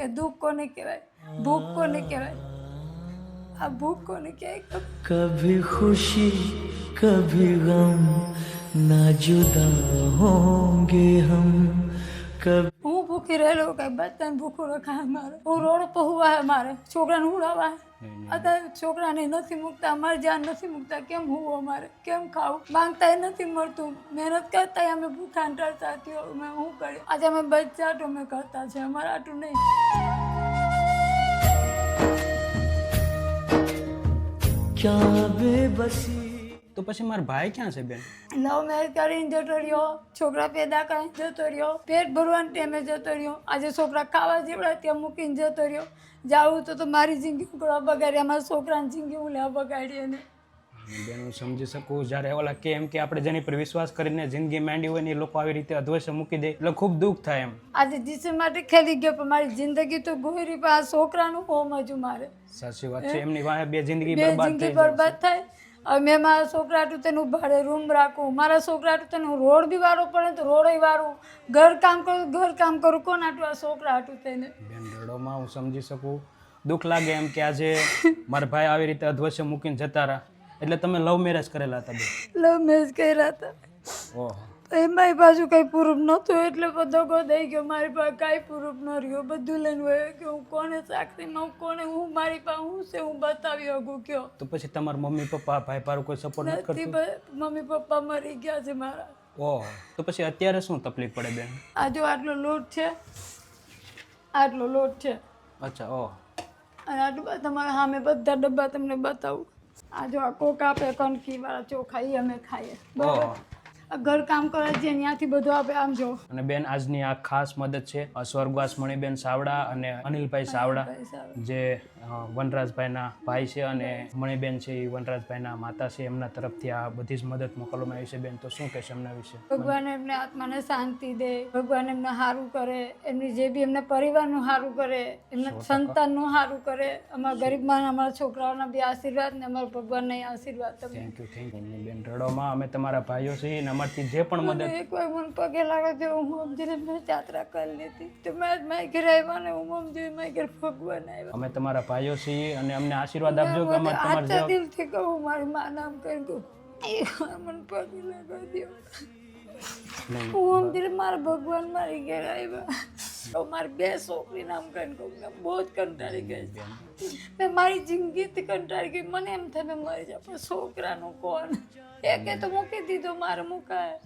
કે દુઃખ કોને કહેવાય, ભૂખ કોને કહેવાય, આ ભૂખ કોને કહેવાય. कभी खुशी कभी गम ना जुदा होंगे हम कभी હું ભૂખી રહેલો કઈ બધાને ભૂખું રખાય મારે. હું રોડ પર હુવા મારે છોકરાને ઉડાવા અત્યારે છોકરાને નથી મૂકતા, મારી જાન નથી મૂકતા, કેમ હુવો મારે, કેમ ખાવું, માંગતા નથી મળતું, મહેનત કરતા અમે ભૂખા ટળતા હતી. અમે શું કર્યું આજે અમે બચ્ચા તો અમે કરતા છે, અમારે આટલું નહીં. क्या बेबसी તો પછી મારા ભાઈ ક્યાં છે બેન? લવ મેરેજ કરીને જતો રહ્યો, છોકરા પેદા કરીને જતો રહ્યો, પેટ ભરવાના ટાઈમે જતો રહ્યો. આજે છોકરા ખાવા જેવડા ત્યાં મૂકીને જતો રહ્યો. જાવું તો મારી જિંદગી કરવા બગાડી, અમારા છોકરાની જિંદગી હું લેવા બગાડી. એને બેન હું સમજી શકું, જ્યારે ઓલા કેમ કે આપણે જેની પર વિશ્વાસ કરીને જિંદગી માંડી હોય ને એ લોકો આવી રીતે અધવશ્ય મૂકી દે એટલે ખૂબ દુઃખ થાય એમ. આજે જીસુ માટે ખેલી ગયો પણ મારી જિંદગી તો ગોરી પર આ છોકરાનું હોમ હજુ મારે સાચી વાત છે, એમની વાંહે બે જિંદગી બે બરબાદ જિંદગી થઈ જાય. બરબાદ થાય. હવે મેં મારા છોકરા હાટું તેનું ભાડે રૂમ રાખું, મારા છોકરા હાટું તેનું રોડ બી વાળો પડે તો રોડ વાળું, ઘર કામ કરું કોણ હાટું, આ છોકરા હાટું તેને. બેન રડોમાં હું સમજી શકું, દુઃખ લાગે એમ કે આજે મારા ભાઈ આવી રીતે અધવશ્ય મૂકીને જતા રહ્યા. એટલે તમે લવ મેરેજ કરેલા હતા બેન? લવ મેરેજ કર્યા હતા. ઓહો. તો એમાંય પાછું કંઈ પ્રૂફ નહોતું એટલે બધો દઈ ગયો. મારી પાસે કાંઈ પ્રૂફ ન રહ્યો, બધું લઈને વયો કે હું કોને સાક્ષીમાં હું કોને હું મારી પાસે હું છે હું બતાવી શકું કયો. તો પછી તમારા મમ્મી પપ્પા ભાઈ પારું કોઈ સપોર્ટ નથી નથી, કરતું? મમ્મી પપ્પા મરી ગયા છે મારા. ઓહો. તો પછી અત્યારે શું તકલીફ પડે બેન? આ જો આટલો લોટ છે, આટલો લોટ છે, અચ્છા. ઓહ. અને આટલું તમારા સામે બધા ડબ્બા તમને બતાવું. આ જો આ કોક આપે કણકીવાળા ચોખા એ અમે ખાઈએ, બરાબર. ઓહ. આ ઘર કામ કરે છે ત્યાંથી બધું આપે. આમ જો અને બેન આજની આ ખાસ મદદ છે સ્વર્ગવાસ મણિબેન સાવડા અને અનિલભાઈ સાવડા, જે વનરાજભાઈના ભાઈ છે અને મણિબેન છે એ વનરાજભાઈના માતા છે. એમના તરફથી આ બધી જ મદદ મોકલવામાં આવી છે. બેન તો શું કહેશે એમના વિશે? ભગવાન એમને આત્માને શાંતિ દે, ભગવાન એમને સારું કરે, એમની જે બી એમના પરિવારનું સારું કરે, એમના સંતાનનું સારું કરે. અમારા ગરીબમાં અમારા છોકરાઓના બી આશીર્વાદ ને અમારા ભગવાનના આશીર્વાદ. તમે થેન્ક યુ બેન. રડોમાં અમે તમારા ભાઈઓ છીએ અને અમારથી જે પણ મદદ. એક વાર મને પગે લાગે તો હું સમજીને મેં યાત્રા કરી લીધી તો મેં મારી ઘરે આવ્યા ને હું સમજી મારી ઘરે ભગવાન આવ્યા. અમે તમારા ભાઈઓ છીએ અને અમને આશીર્વાદ આપજો કે અમારે તમારા આટલા જેવા. દિલથી કહું મારી મા નામ કરી કહું એ મને પગે લગાવી દો. હું સમજીને મારા ભગવાન મારી ઘરે આવ્યા. તો મારી બે છોકરી નામ કરીને કહું મેં બહુ જ કંટાળી ગઈ છે. મેં મારી જિંદગીથી કંટાળી ગઈ. મને એમ થાય મેં મરી જાય પણ છોકરાનું કોણ, એકે તો મૂકી દીધો મારે મુકાય.